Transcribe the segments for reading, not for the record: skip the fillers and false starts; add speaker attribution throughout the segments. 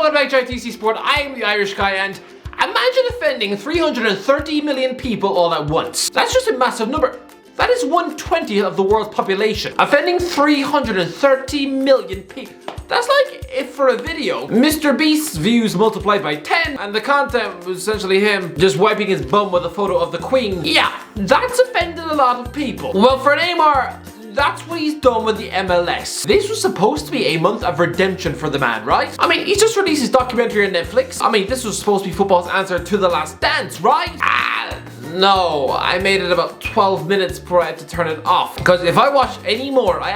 Speaker 1: welcome back to HITC Sport. I am the Irish guy, and imagine offending 330 million people all at once. That's just a massive number. That is 1/20th of the world's population. Offending 330 million people. That's like if for a video, Mr. Beast's views multiplied by 10 and the content was essentially him just wiping his bum with a photo of the Queen. Yeah, that's offended a lot of people. Well, for Neymar, that's what he's done with the MLS. This was supposed to be a month of redemption for the man, right? I mean, he's just released his documentary on Netflix. I mean, this was supposed to be football's answer to The Last Dance, right? No, I made it about 12 minutes before I had to turn it off. Because if I watch any more, I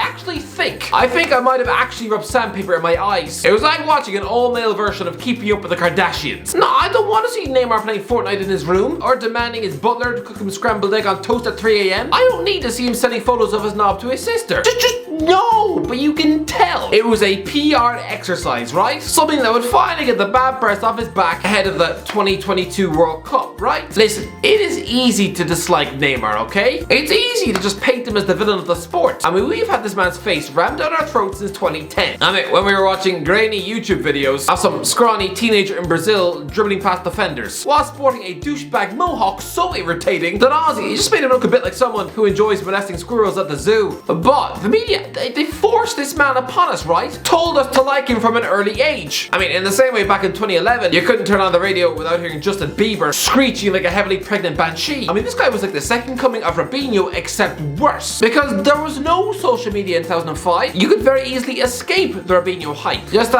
Speaker 1: think I might have actually rubbed sandpaper in my eyes. It was like watching an all-male version of Keeping Up with the Kardashians. No, I don't want to see Neymar playing Fortnite in his room or demanding his butler to cook him scrambled egg on toast at 3 a.m. I don't need to see him sending photos of his knob to his sister. Just no, but you can tell. It was a PR exercise, right? Something that would finally get the bad press off his back ahead of the 2022 World Cup, right? Listen, it is easy to dislike Neymar, okay? It's easy to just paint him as the villain of the sport. I mean, we've had this man's face rammed down our throats since 2010. I mean, when we were watching grainy YouTube videos of some scrawny teenager in Brazil dribbling past defenders while sporting a douchebag mohawk so irritating that honestly, it just made him look a bit like someone who enjoys molesting squirrels at the zoo. But the media, they forced this man upon us, right? Told us to like him from an early age. I mean, in the same way back in 2011, you couldn't turn on the radio without hearing Justin Bieber screeching like a heavily pregnant banshee. I mean, this guy was like the second coming of Ronaldinho, except worse. Because there was no social media in 2005. You could very easily escape the Ronaldinho hype. Just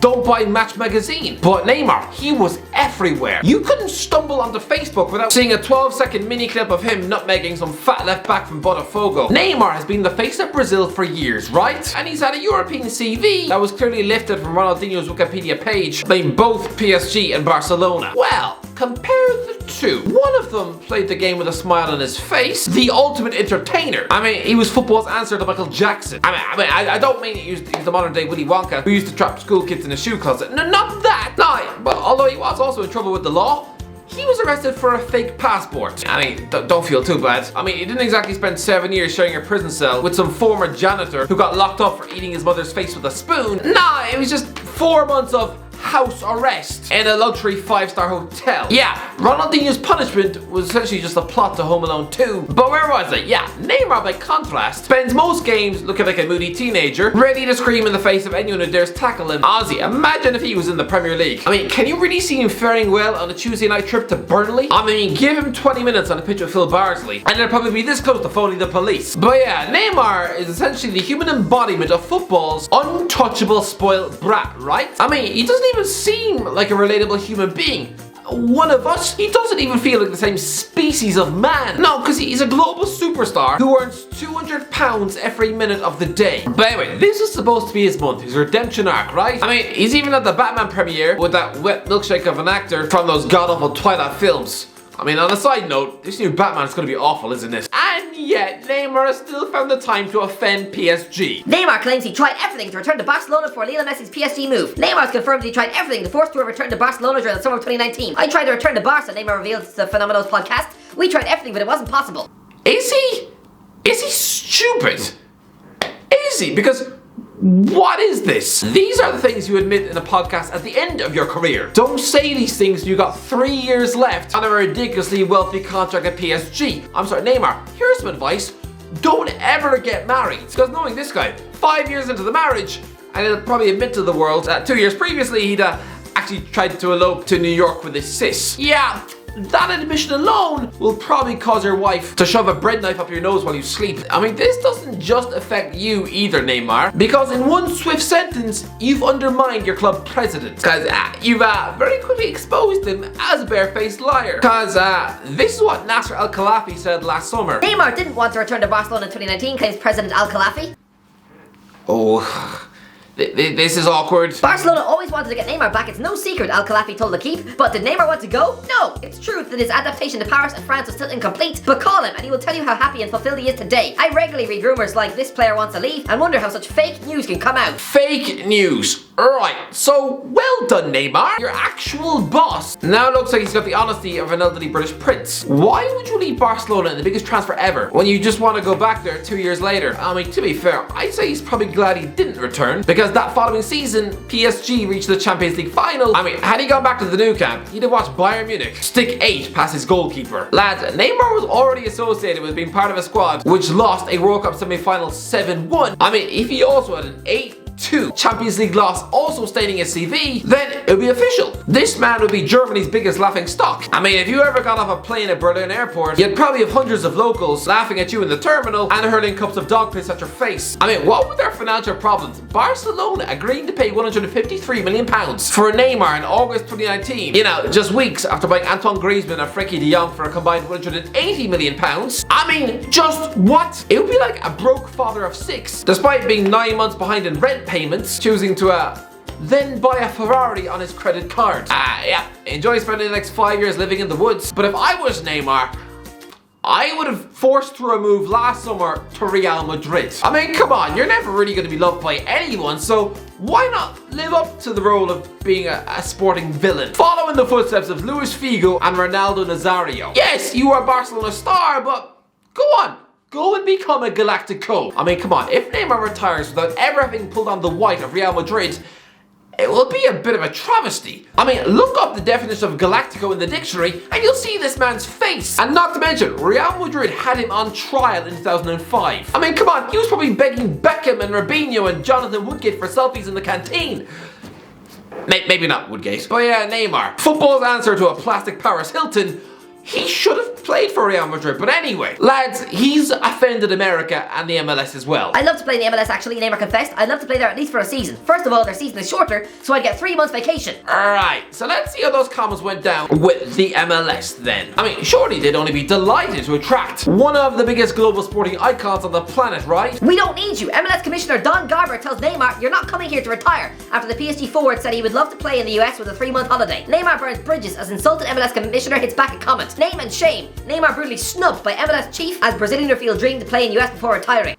Speaker 1: don't buy Match magazine. But Neymar, he was everywhere. You couldn't stumble onto Facebook without seeing a 12-second mini clip of him nutmegging some fat left back from Botafogo. Neymar has been the face of Brazil for years, right? And he's had a European CV that was clearly lifted from Ronaldinho's Wikipedia page, playing both PSG and Barcelona. Well, compare the two. One of them played the game with a smile on his face, the ultimate entertainer. I mean, he was football's answer to Michael Jackson. I don't mean he was the modern day Willy Wonka who used to trap school kids in a shoe closet. No, not that. No, but although he was also in trouble with the law, he was arrested for a fake passport. I mean, don't feel too bad. I mean, he didn't exactly spend 7 years sharing a prison cell with some former janitor who got locked up for eating his mother's face with a spoon. Nah, it was just 4 months of house arrest in a luxury 5-star hotel. Yeah, Ronaldinho's punishment was essentially just a plot to Home Alone 2. But where was it? Yeah, Neymar, by contrast, spends most games looking like a moody teenager, ready to scream in the face of anyone who dares tackle him. Ozzy, imagine if he was in the Premier League. I mean, can you really see him faring well on a Tuesday night trip to Burnley? I mean, give him 20 minutes on a pitch with Phil Barsley, and he'll probably be this close to phoning the police. But yeah, Neymar is essentially the human embodiment of football's untouchable spoiled brat, right? I mean, he doesn't even seem like a relatable human being. One of us, he doesn't even feel like the same species of man. No, because he's a global superstar who earns £200 every minute of the day. But anyway, this is supposed to be his month, his redemption arc, right? I mean, he's even at the Batman premiere with that wet milkshake of an actor from those god-awful Twilight films. I mean, on a side note, this new Batman is going to be awful, isn't it? And yet, Neymar has still found the time to offend PSG.
Speaker 2: Neymar claims he tried everything to return to Barcelona for Lionel Messi's PSG move. Neymar confirmed he tried everything to force to return to Barcelona during the summer of 2019. I tried to return to Barca, Neymar revealed to the Phenomenos podcast. We tried everything, but it wasn't possible.
Speaker 1: Is he stupid? Is he? Because what is this? These are the things you admit in a podcast at the end of your career. Don't say these things when you got 3 years left on a ridiculously wealthy contract at PSG. I'm sorry, Neymar, here's some advice. Don't ever get married. Because knowing this guy, 5 years into the marriage, and he'll probably admit to the world that 2 years previously he'd actually tried to elope to New York with his sis. Yeah, that admission alone will probably cause your wife to shove a bread knife up your nose while you sleep. I mean, this doesn't just affect you either, Neymar, because in one swift sentence, you've undermined your club president. Because you've very quickly exposed him as a barefaced liar. Because this is what Nasser Al-Khelaifi said last summer.
Speaker 2: Neymar didn't want to return to Barcelona in 2019, claims President Al-Khelaifi.
Speaker 1: Oh, this is awkward.
Speaker 2: Barcelona always wanted to get Neymar back. It's no secret, Al-Khelaifi told L'Equipe. But did Neymar want to go? No. It's true that his adaptation to Paris and France was still incomplete. But call him and he will tell you how happy and fulfilled he is today. I regularly read rumors like this player wants to leave and wonder how such fake news can come out.
Speaker 1: Fake news. Alright, so well done, Neymar. Your actual boss now looks like he's got the honesty of an elderly British prince. Why would you leave Barcelona in the biggest transfer ever when you just want to go back there 2 years later? I mean, to be fair, I'd say he's probably glad he didn't return, because that following season, PSG reached the Champions League final. I mean, had he gone back to the Nou Camp, he'd have watched Bayern Munich stick 8 past his goalkeeper. Lads, Neymar was already associated with being part of a squad which lost a World Cup semi-final 7-1. I mean, if he also had an 8-2 Champions League loss also staining his CV, then it would be official. This man would be Germany's biggest laughing stock. I mean, if you ever got off a plane at Berlin airport, you'd probably have hundreds of locals laughing at you in the terminal and hurling cups of dog piss at your face. I mean, what were their financial problems? Barcelona agreeing to pay £153 million for Neymar in August 2019. You know, just weeks after buying Antoine Griezmann and Frenkie de Jong for a combined £180 million. I mean, just what? It would be like a broke father of 6, despite being 9 months behind in rent payments, choosing to then buy a Ferrari on his credit card. Yeah, enjoy spending the next 5 years living in the woods. But if I was Neymar, I would have forced through a move last summer to Real Madrid. I mean, come on, you're never really going to be loved by anyone, so why not live up to the role of being a sporting villain? Follow in the footsteps of Luis Figo and Ronaldo Nazario. Yes, you are a Barcelona star, but go on. Go and become a Galactico. I mean, come on, if Neymar retires without ever having pulled on the white of Real Madrid, it will be a bit of a travesty. I mean, look up the definition of Galactico in the dictionary and you'll see this man's face. And not to mention, Real Madrid had him on trial in 2005. I mean, come on, he was probably begging Beckham and Robinho and Jonathan Woodgate for selfies in the canteen. Maybe not Woodgate. But yeah, Neymar. Football's answer to a plastic Paris Hilton. He should have played for Real Madrid, but anyway. Lads, he's offended America and the MLS as well.
Speaker 2: I'd love to play in the MLS actually, Neymar confessed. I'd love to play there at least for a season. First of all, their season is shorter, so I'd get 3 months vacation.
Speaker 1: Alright, so let's see how those comments went down with the MLS then. I mean, surely they'd only be delighted to attract one of the biggest global sporting icons on the planet, right?
Speaker 2: We don't need you. MLS Commissioner Don Garber tells Neymar, you're not coming here to retire, after the PSG forward said he would love to play in the US with a 3-month holiday. Neymar burns bridges as insulted MLS Commissioner hits back a comment. Name and shame. Neymar brutally snubbed by MLS chief as Brazilian midfielder dreamed to play in US before retiring.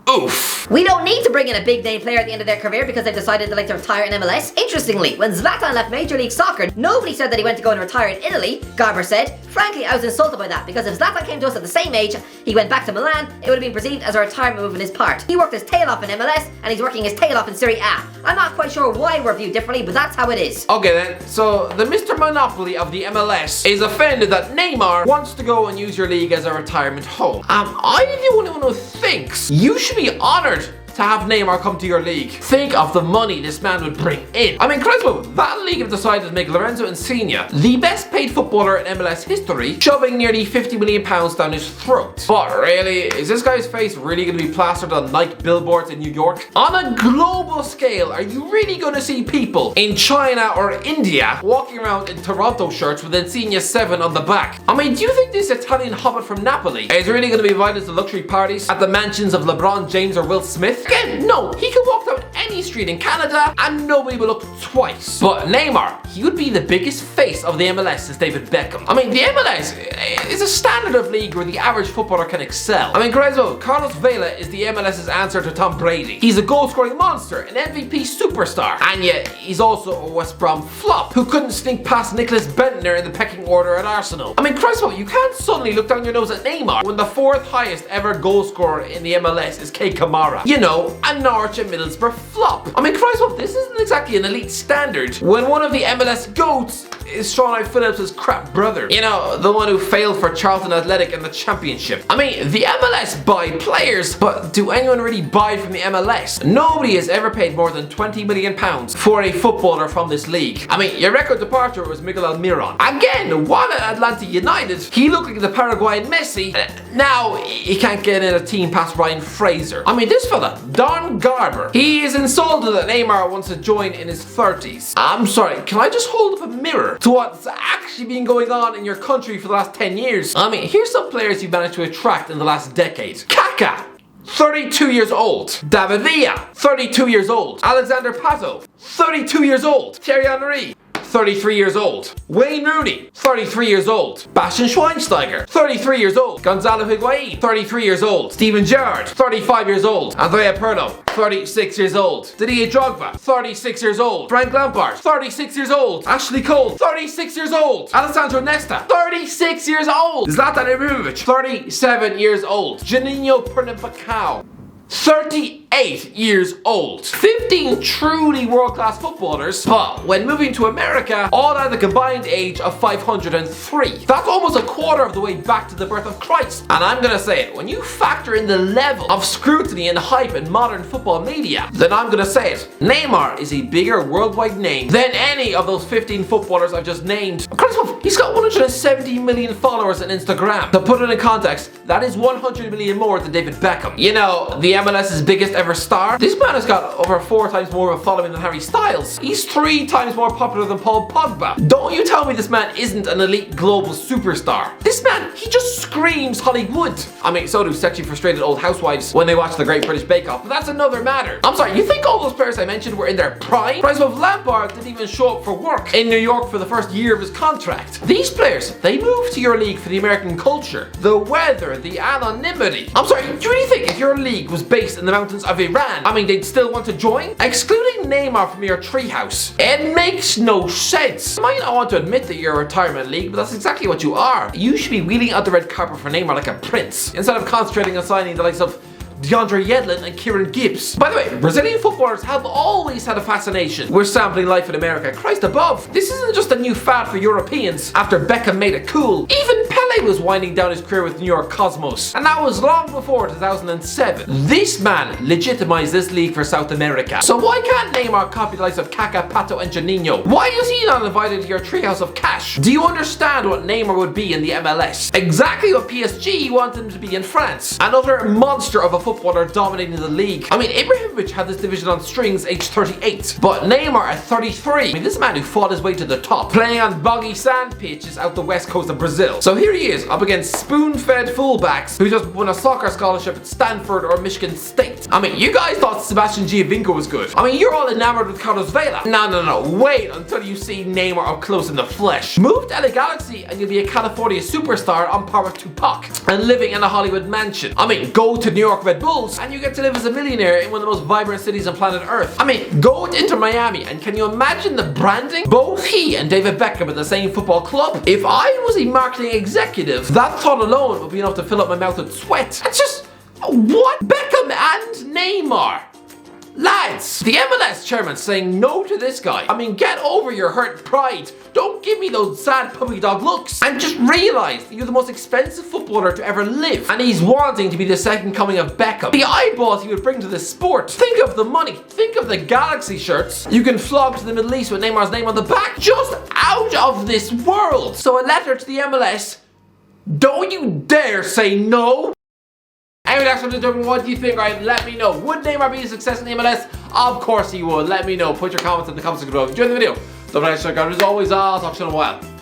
Speaker 1: Oof.
Speaker 2: We don't need to bring in a big name player at the end of their career because they've decided they like to retire in MLS. Interestingly, when Zlatan left Major League Soccer, nobody said that he went to go and retire in Italy. Garber said, frankly, I was insulted by that because if Zlatan came to us at the same age, he went back to Milan, it would have been perceived as a retirement move on his part. He worked his tail off in MLS and he's working his tail off in Serie A. I'm not quite sure why we're viewed differently, but that's how it is.
Speaker 1: Okay then, so the Mr. Monopoly of the MLS is offended that Neymar wants to go and use your league as a retirement home. Am I the only one who thinks you should be honored to have Neymar come to your league? Think of the money this man would bring in. I mean, Crespo, that league have decided to make Lorenzo Insigne the best paid footballer in MLS history, shoving nearly £50 million down his throat. But really, is this guy's face really going to be plastered on Nike billboards in New York? On a global scale, are you really going to see people in China or India walking around in Toronto shirts with Insigne 7 on the back? I mean, do you think this Italian hobbit from Napoli is really going to be invited to luxury parties at the mansions of LeBron James or Will Smith? Again, no, he can walk down any street in Canada and nobody will look twice. But Neymar, he would be the biggest face of the MLS since David Beckham. I mean, the MLS is a standard of league where the average footballer can excel. I mean, Crespo, Carlos Vela is the MLS's answer to Tom Brady. He's a goal-scoring monster, an MVP superstar, and yet he's also a West Brom flop who couldn't sneak past Nicholas Bentner in the pecking order at Arsenal. I mean, Crespo, you can't suddenly look down your nose at Neymar when the 4th highest ever goal scorer in the MLS is Kei Kamara. You know, a Norwich and Middlesbrough flop. I mean, Christ, this isn't exactly an elite standard when one of the MLS GOATs is Sean Phillips' crap brother. You know, the one who failed for Charlton Athletic in the championship. I mean, the MLS buy players, but do anyone really buy from the MLS? Nobody has ever paid more than £20 million for a footballer from this league. I mean, your record departure was Miguel Almiron. Again, while at Atlanta United, he looked like the Paraguayan Messi. Now, he can't get in a team past Ryan Fraser. I mean, this fella, Don Garber, he is insulted that Neymar wants to join in his 30s. I'm sorry, can I just hold up a mirror to what's actually been going on in your country for the last 10 years? I mean, here's some players you've managed to attract in the last decade. Kaká, 32 years old. David Villa, 32 years old. Alexander Pato, 32 years old. Thierry Henry, 33 years old. Wayne Rooney, 33 years old. Bastian Schweinsteiger, 33 years old. Gonzalo Higuain, 33 years old. Steven Gerrard, 35 years old. Andrea Pirlo, 36 years old. Didier Drogba, 36 years old. Frank Lampard, 36 years old. Ashley Cole, 36 years old. Alessandro Nesta, 36 years old. Zlatan Ibrahimovic, 37 years old. Juninho Pernambucano, 38 years old. 15 truly world-class footballers, but when moving to America, all had a combined age of 503. That's almost a quarter of the way back to the birth of Christ. And I'm gonna say it, when you factor in the level of scrutiny and hype in modern football media, then I'm gonna say it. Neymar is a bigger worldwide name than any of those 15 footballers I've just named. He's got 170 million followers on Instagram. To put it in context, that is 100 million more than David Beckham. You know, the MLS's biggest ever star. This man has got over 4 times more of a following than Harry Styles. He's 3 times more popular than Paul Pogba. Don't you tell me this man isn't an elite global superstar. This man, he just screams Hollywood. I mean, so do sexually frustrated old housewives when they watch the Great British Bake Off, but that's another matter. I'm sorry, you think all those players I mentioned were in their prime? Price of Lampard didn't even show up for work in New York for the first year of his contract. These players, they moved to your league for the American culture, the weather, the anonymity. I'm sorry, do you really think if your league was based in the mountains of Iran, I mean, they'd still want to join? Excluding Neymar from your treehouse, it makes no sense. You might not want to admit that you're a retirement league, but that's exactly what you are. You should be wheeling out the red carpet for Neymar like a prince, instead of concentrating on signing the likes of DeAndre Yedlin and Kieran Gibbs. By the way, Brazilian footballers have always had a fascination with sampling life in America. Christ above, this isn't just a new fad for Europeans after Beckham made it cool. Even Pele was winding down his career with New York Cosmos, and that was long before 2007. This man legitimized this league for South America. So why can't Neymar copy the likes of Kaká, Pato and Juninho? Why is he not invited to your treehouse of cash? Do you understand what Neymar would be in the MLS? Exactly what PSG wanted him to be in France. Another monster of a footballer dominating the league. I mean, Ibrahimovic had this division on strings age 38, but Neymar at 33. I mean, this man who fought his way to the top, playing on boggy sand pitches out the west coast of Brazil. So here he is, up against spoon-fed fullbacks who just won a soccer scholarship at Stanford or Michigan State. I mean, you guys thought Sebastian Giovinco was good. I mean, you're all enamored with Carlos Vela. No, wait until you see Neymar up close in the flesh. Move to LA Galaxy and you'll be a California superstar on par with Tupac and living in a Hollywood mansion. I mean, go to New York Red Bulls and you get to live as a millionaire in one of the most vibrant cities on planet Earth. I mean, go into Miami and can you imagine the branding? Both he and David Beckham at the same football club. If I was a marketing executive, that thought alone would be enough to fill up my mouth with sweat. It's just, what? Beckham and Neymar. Lads, the MLS chairman saying no to this guy. I mean, get over your hurt pride. Don't give me those sad puppy dog looks. And just realize that you're the most expensive footballer to ever live. And he's wanting to be the second coming of Beckham. The eyeballs he would bring to this sport. Think of the money. Think of the Galaxy shirts you can flog to the Middle East with Neymar's name on the back. Just out of this world. So a letter to the MLS. Don't you dare say no. Anyway, that's what determine what do you think, right? Let me know. Would Neymar be a success in the MLS? Of course he would. Let me know. Put your comments in the comments section below. If you enjoyed the video, don't forget to check out. As always, I'll talk to you in a while.